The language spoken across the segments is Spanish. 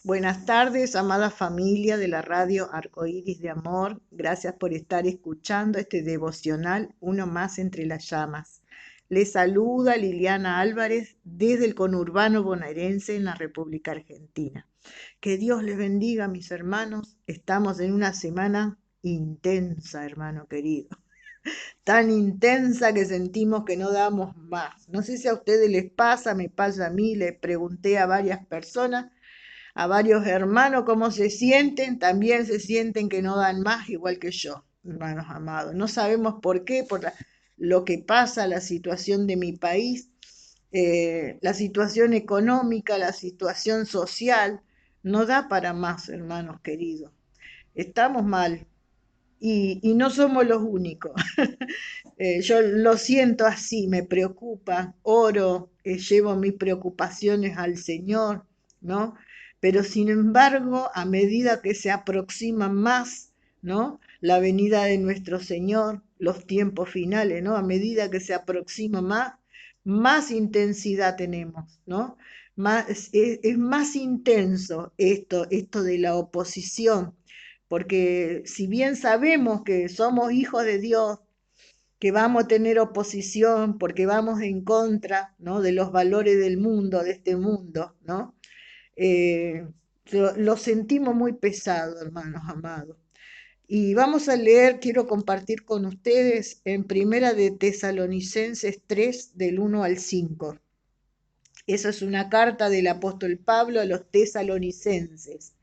Buenas tardes, amada familia de la radio Arcoíris de Amor. Gracias por estar escuchando este devocional, uno más entre las llamas. Les saluda Liliana Álvarez desde el conurbano bonaerense en la República Argentina. Que Dios les bendiga, mis hermanos. Estamos en una semana intensa, hermano querido. Tan intensa que sentimos que no damos más. No sé si a ustedes les pasa, me pasa a mí, le pregunté a varias personas, a varios hermanos cómo se sienten, también se sienten que no dan más, igual que yo, hermanos amados. No sabemos por qué, lo que pasa, la situación de mi país, la situación económica, la situación social, no da para más, hermanos queridos. Estamos mal y no somos los únicos. Yo lo siento así, me preocupa, oro, llevo mis preocupaciones al Señor, ¿no? Pero sin embargo, a medida que se aproxima más, ¿no? La venida de nuestro Señor, los tiempos finales, ¿no? A medida que se aproxima más, más intensidad tenemos, ¿no? Es más intenso esto de la oposición, porque si bien sabemos que somos hijos de Dios, que vamos a tener oposición porque vamos en contra, ¿no? De los valores del mundo, de este mundo, ¿no? Eh, lo sentimos muy pesado, hermanos amados. Y vamos a leer, quiero compartir con ustedes en Primera de Tesalonicenses 3, del 1 al 5. Esa es una carta del apóstol Pablo a los tesalonicenses,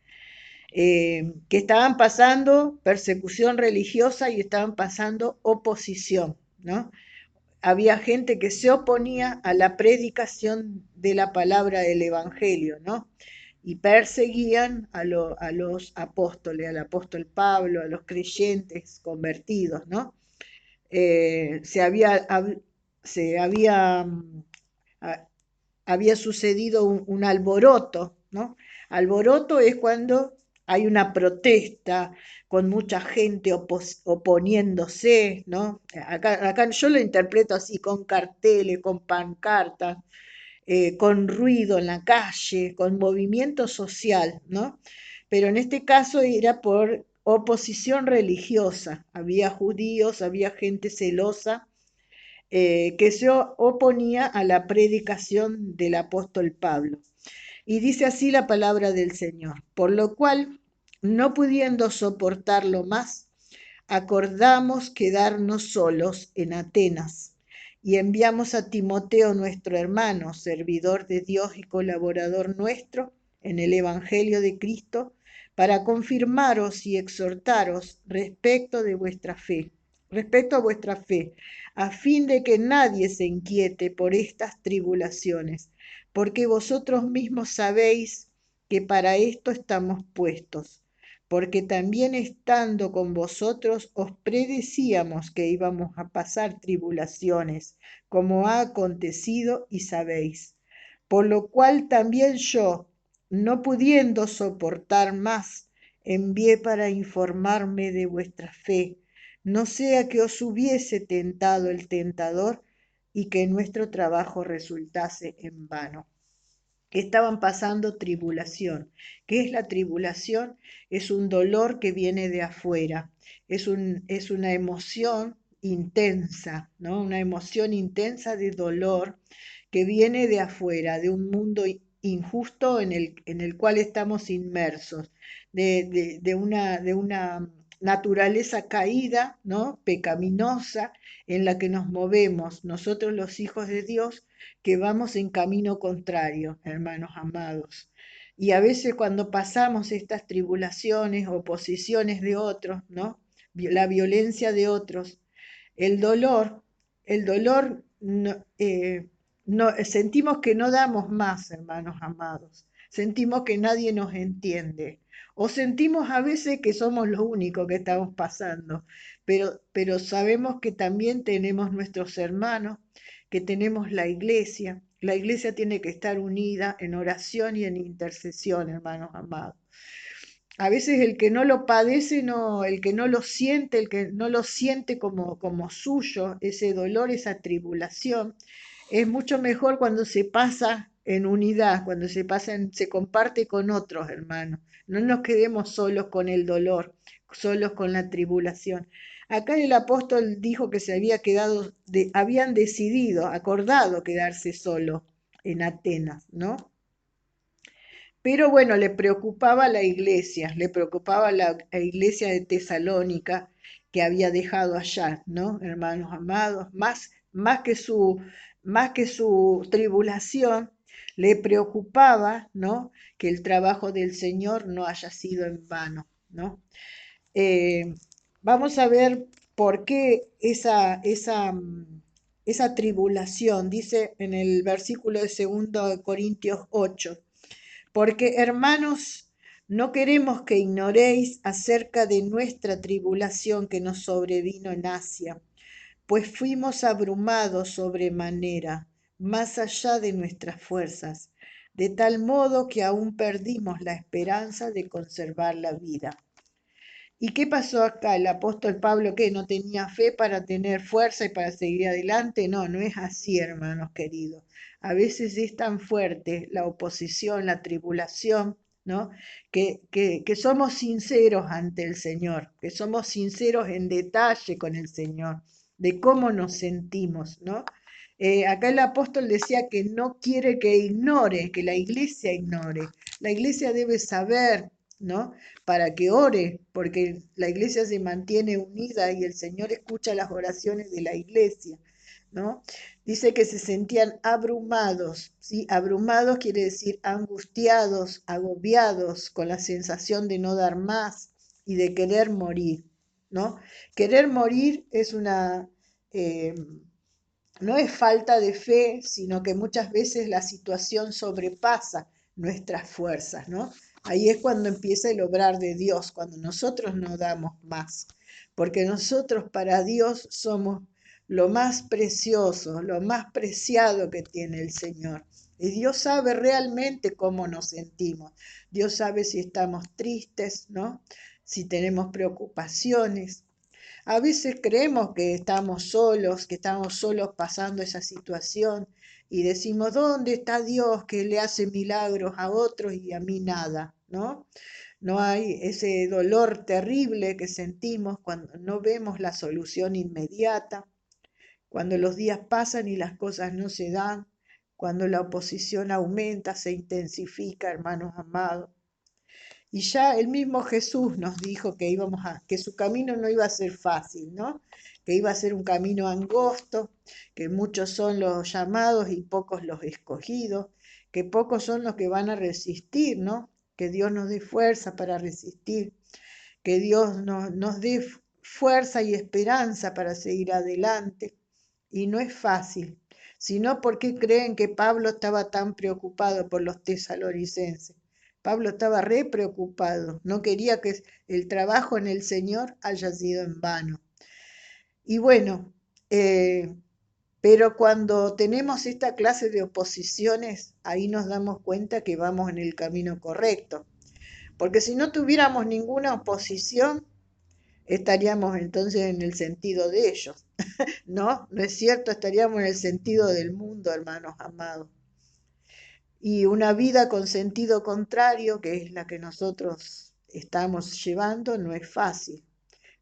que estaban pasando persecución religiosa y estaban pasando oposición, ¿no? Había gente que se oponía a la predicación de la palabra del Evangelio, ¿no? Y perseguían a los apóstoles, al apóstol Pablo, a los creyentes convertidos, ¿no? Eh, se había, se había, había sucedido un alboroto, ¿no? Alboroto es cuando hay una protesta con mucha gente oponiéndose, ¿no? Acá yo lo interpreto así, con carteles, con pancartas, con ruido en la calle, con movimiento social, ¿no? Pero en este caso era por oposición religiosa. Había judíos, había gente celosa, que se oponía a la predicación del apóstol Pablo. Y dice así la palabra del Señor: por lo cual, no pudiendo soportarlo más, acordamos quedarnos solos en Atenas y enviamos a Timoteo, nuestro hermano, servidor de Dios y colaborador nuestro en el Evangelio de Cristo, para confirmaros y exhortaros respecto a vuestra fe, a fin de que nadie se inquiete por estas tribulaciones, porque vosotros mismos sabéis que para esto estamos puestos, porque también estando con vosotros os predecíamos que íbamos a pasar tribulaciones, como ha acontecido y sabéis. Por lo cual también yo, no pudiendo soportar más, envié para informarme de vuestra fe, no sea que os hubiese tentado el tentador y que nuestro trabajo resultase en vano. Estaban pasando tribulación. ¿Qué es la tribulación? Es un dolor que viene de afuera, es una emoción intensa, ¿no? Una emoción intensa de dolor que viene de afuera, de un mundo injusto en el cual estamos inmersos, de una naturaleza caída, ¿no? Pecaminosa, en la que nos movemos nosotros los hijos de Dios, que vamos en camino contrario, hermanos amados. Y a veces cuando pasamos estas tribulaciones, oposiciones de otros, ¿no? La violencia de otros, el dolor, el dolor, sentimos que no damos más, hermanos amados. Sentimos que nadie nos entiende. O sentimos a veces que somos los únicos que estamos pasando, pero sabemos que también tenemos nuestros hermanos, que tenemos la iglesia. La iglesia tiene que estar unida en oración y en intercesión, hermanos amados. A veces el que no lo padece, no, el que no lo siente, el que no lo siente como suyo, ese dolor, esa tribulación, es mucho mejor cuando se pasa en unidad, cuando se comparte con otros hermanos. No nos quedemos solos con el dolor, solos con la tribulación. Acá el apóstol dijo que se había quedado, habían decidido, acordado quedarse solo en Atenas, ¿no? Pero bueno, le preocupaba la iglesia, le preocupaba la iglesia de Tesalónica que había dejado allá, ¿no? Hermanos amados, más que su tribulación, le preocupaba, ¿no? Que el trabajo del Señor no haya sido en vano, ¿no? Eh, Vamos a ver por qué esa tribulación, dice en el versículo de 2 Corintios 8. Porque, hermanos, no queremos que ignoréis acerca de nuestra tribulación que nos sobrevino en Asia, pues fuimos abrumados sobremanera, más allá de nuestras fuerzas, de tal modo que aún perdimos la esperanza de conservar la vida. ¿Y qué pasó acá? ¿El apóstol Pablo que no tenía fe para tener fuerza y para seguir adelante? No, no es así, hermanos queridos. A veces es tan fuerte la oposición, la tribulación, ¿no? Que somos sinceros ante el Señor, que somos sinceros en detalle con el Señor, de cómo nos sentimos, ¿no? Acá el apóstol decía que no quiere que ignore, que la iglesia ignore. La iglesia debe saber, ¿no? Para que ore, porque la iglesia se mantiene unida y el Señor escucha las oraciones de la iglesia, ¿no? Dice que se sentían abrumados, ¿sí? Abrumados quiere decir angustiados, agobiados, con la sensación de no dar más y de querer morir, ¿no? Querer morir es eh, no es falta de fe, sino que muchas veces la situación sobrepasa nuestras fuerzas, ¿no? Ahí es cuando empieza el obrar de Dios, cuando nosotros no damos más, porque nosotros para Dios somos lo más precioso, lo más preciado que tiene el Señor. Y Dios sabe realmente cómo nos sentimos. Dios sabe si estamos tristes, ¿no? Si tenemos preocupaciones. A veces creemos que estamos solos pasando esa situación y decimos, ¿dónde está Dios que le hace milagros a otros y a mí nada? ¿No? No hay ese dolor terrible que sentimos cuando no vemos la solución inmediata, cuando los días pasan y las cosas no se dan, cuando la oposición aumenta, se intensifica, hermanos amados. Y ya el mismo Jesús nos dijo que su camino no iba a ser fácil, ¿no? Que iba a ser un camino angosto, que muchos son los llamados y pocos los escogidos, que pocos son los que van a resistir, ¿no? Que Dios nos dé fuerza para resistir, que Dios nos dé fuerza y esperanza para seguir adelante. Y no es fácil, sino porque creen que Pablo estaba tan preocupado por los tesalonicenses. Pablo estaba re preocupado, no quería que el trabajo en el Señor haya sido en vano. Y bueno, eh, pero cuando tenemos esta clase de oposiciones, ahí nos damos cuenta que vamos en el camino correcto. Porque si no tuviéramos ninguna oposición, estaríamos entonces en el sentido de ellos. No, no es cierto, estaríamos en el sentido del mundo, hermanos amados. Y una vida con sentido contrario, que es la que nosotros estamos llevando, no es fácil.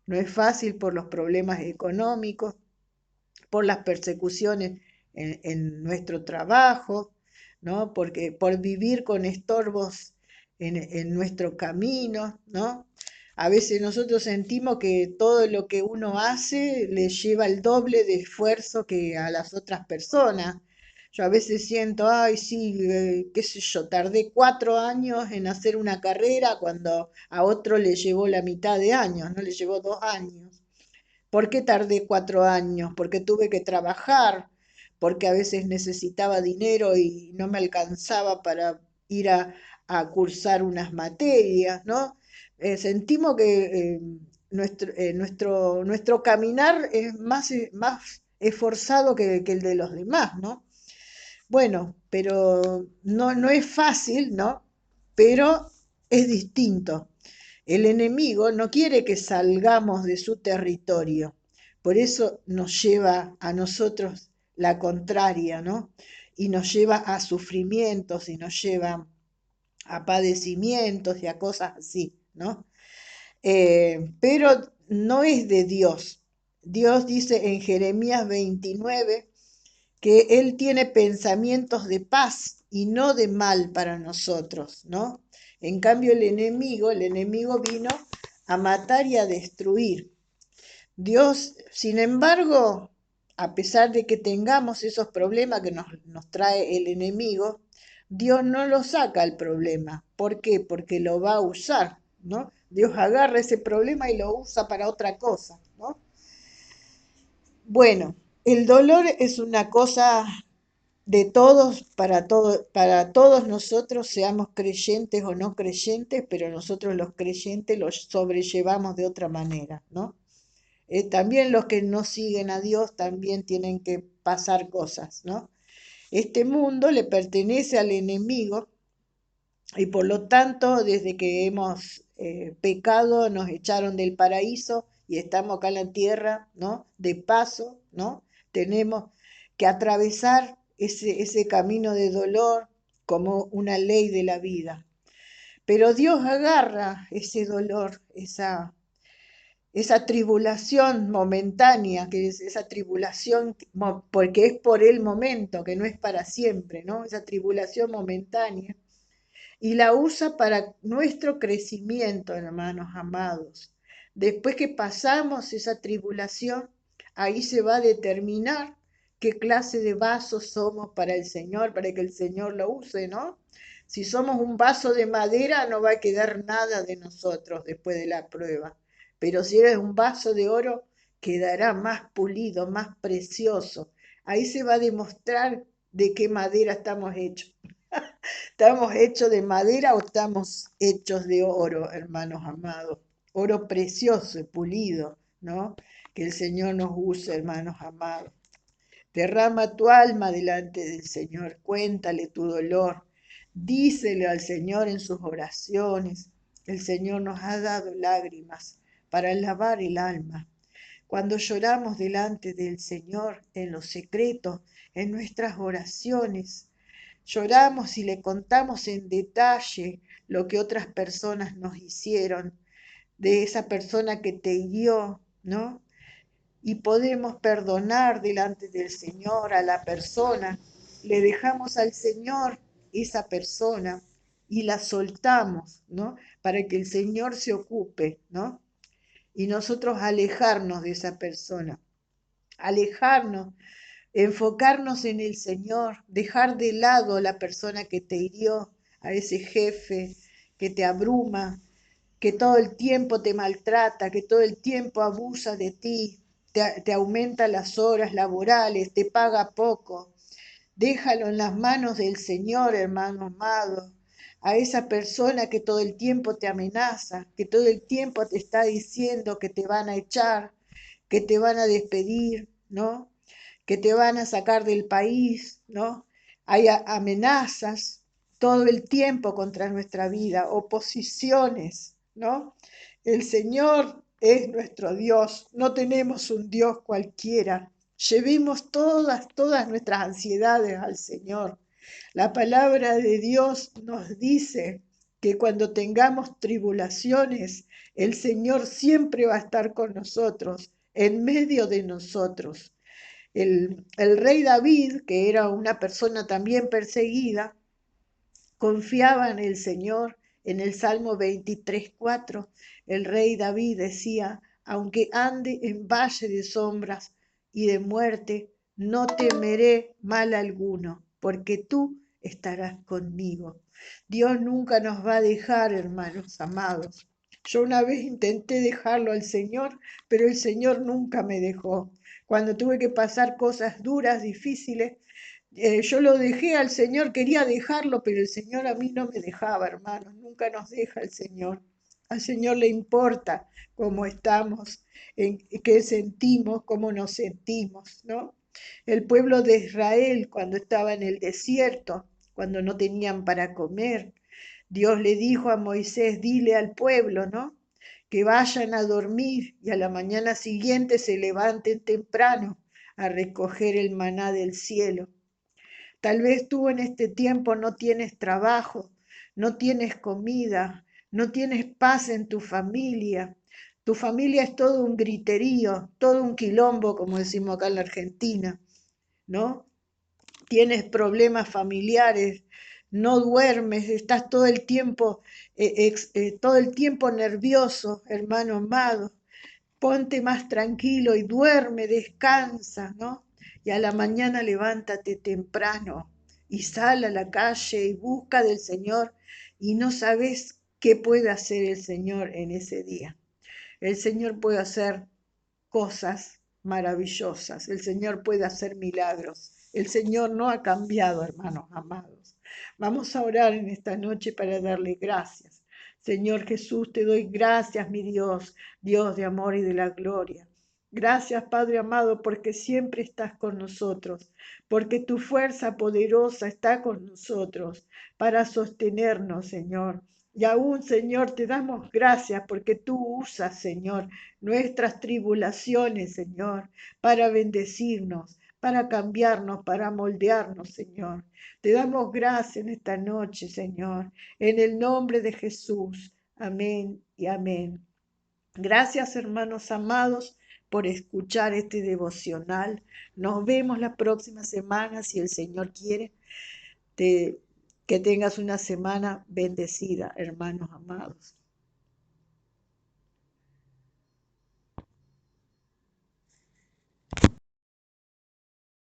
No es fácil por los problemas económicos, por las persecuciones en nuestro trabajo, ¿no? Porque por vivir con estorbos en nuestro camino, ¿no? A veces nosotros sentimos que todo lo que uno hace le lleva el doble de esfuerzo que a las otras personas. Yo a veces siento, ay, sí, qué sé yo, tardé 4 años en hacer una carrera cuando a otro le llevó la mitad de años, no le llevó 2 años. ¿Por qué tardé 4 años? Porque tuve que trabajar, porque a veces necesitaba dinero y no me alcanzaba para ir a cursar unas materias, ¿no? Sentimos que nuestro caminar es más esforzado que el de los demás, ¿no? Bueno, pero no es fácil, ¿no? Pero es distinto. El enemigo no quiere que salgamos de su territorio, por eso nos lleva a nosotros la contraria, ¿no? y nos lleva a sufrimientos y nos lleva a padecimientos y a cosas así, ¿no? Pero no es de Dios. Dios dice en Jeremías 29 que Él tiene pensamientos de paz y no de mal para nosotros, ¿no? En cambio el enemigo vino a matar y a destruir. Dios, sin embargo, a pesar de que tengamos esos problemas que nos trae el enemigo, Dios no lo saca el problema. ¿Por qué? Porque lo va a usar, ¿no? Dios agarra ese problema y lo usa para otra cosa, ¿no? Bueno, el dolor es una cosa de todos, para todos nosotros, seamos creyentes o no creyentes, pero nosotros los creyentes los sobrellevamos de otra manera, ¿no? También los que no siguen a Dios también tienen que pasar cosas, ¿no? Este mundo le pertenece al enemigo y por lo tanto, desde que hemos pecado, nos echaron del paraíso y estamos acá en la tierra, ¿no? De paso, ¿no? Tenemos que atravesar ese camino de dolor como una ley de la vida. Pero Dios agarra ese dolor, esa tribulación momentánea, que es esa tribulación, porque es por el momento, que no es para siempre, ¿no? Esa tribulación momentánea y la usa para nuestro crecimiento, hermanos amados. Después que pasamos esa tribulación, ahí se va a determinar qué clase de vaso somos para el Señor, para que el Señor lo use, ¿no? Si somos un vaso de madera, no va a quedar nada de nosotros después de la prueba. Pero si eres un vaso de oro, quedará más pulido, más precioso. Ahí se va a demostrar de qué madera estamos hechos. ¿Estamos hechos de madera o estamos hechos de oro, hermanos amados? Oro precioso y pulido, ¿no? Que el Señor nos use, hermanos amados. Derrama tu alma delante del Señor, cuéntale tu dolor, dísele al Señor en sus oraciones. El Señor nos ha dado lágrimas para lavar el alma. Cuando lloramos delante del Señor en los secretos, en nuestras oraciones, lloramos y le contamos en detalle lo que otras personas nos hicieron, de esa persona que te hirió, ¿no? Y podemos perdonar delante del Señor a la persona. Le dejamos al Señor esa persona y la soltamos, ¿no? Para que el Señor se ocupe, ¿no? Y nosotros alejarnos de esa persona, alejarnos, enfocarnos en el Señor, dejar de lado a la persona que te hirió, a ese jefe que te abruma, que todo el tiempo te maltrata, que todo el tiempo abusa de ti, te aumenta las horas laborales, te paga poco. Déjalo en las manos del Señor, hermano amado. A esa persona que todo el tiempo te amenaza, que todo el tiempo te está diciendo que te van a echar, que te van a despedir, ¿no? Que te van a sacar del país, ¿no? Hay amenazas todo el tiempo contra nuestra vida, oposiciones, ¿no? El Señor es nuestro Dios, no tenemos un Dios cualquiera. Llevemos todas nuestras ansiedades al Señor. La palabra de Dios nos dice que cuando tengamos tribulaciones, el Señor siempre va a estar con nosotros, en medio de nosotros. El rey David, que era una persona también perseguida, confiaba en el Señor. En el Salmo 23:4, el rey David decía, aunque ande en valle de sombras y de muerte, no temeré mal alguno, porque tú estarás conmigo. Dios nunca nos va a dejar, hermanos amados. Yo una vez intenté dejarlo al Señor, pero el Señor nunca me dejó. Cuando tuve que pasar cosas duras, difíciles, yo lo dejé al Señor, quería dejarlo, pero el Señor a mí no me dejaba, hermanos, nunca nos deja el Señor. Al Señor le importa cómo estamos, qué sentimos, cómo nos sentimos, ¿no? El pueblo de Israel, cuando estaba en el desierto, cuando no tenían para comer, Dios le dijo a Moisés, dile al pueblo, ¿no? Que vayan a dormir y a la mañana siguiente se levanten temprano a recoger el maná del cielo. Tal vez tú en este tiempo no tienes trabajo, no tienes comida, no tienes paz en tu familia. Tu familia es todo un griterío, todo un quilombo, como decimos acá en la Argentina, ¿no? Tienes problemas familiares, no duermes, estás todo el tiempo nervioso, hermano amado. Ponte más tranquilo y duerme, descansa, ¿no? Y a la mañana levántate temprano y sal a la calle y busca del Señor y no sabes qué puede hacer el Señor en ese día. El Señor puede hacer cosas maravillosas, el Señor puede hacer milagros. El Señor no ha cambiado, hermanos amados. Vamos a orar en esta noche para darle gracias. Señor Jesús, te doy gracias, mi Dios, Dios de amor y de la gloria. Gracias, Padre amado, porque siempre estás con nosotros, porque tu fuerza poderosa está con nosotros para sostenernos, Señor. Y aún, Señor, te damos gracias porque tú usas, Señor, nuestras tribulaciones, Señor, para bendecirnos, para cambiarnos, para moldearnos, Señor. Te damos gracias en esta noche, Señor, en el nombre de Jesús. Amén y amén. Gracias, hermanos amados, por escuchar este devocional. Nos vemos la próxima semana, si el Señor quiere. Que tengas una semana bendecida, hermanos amados.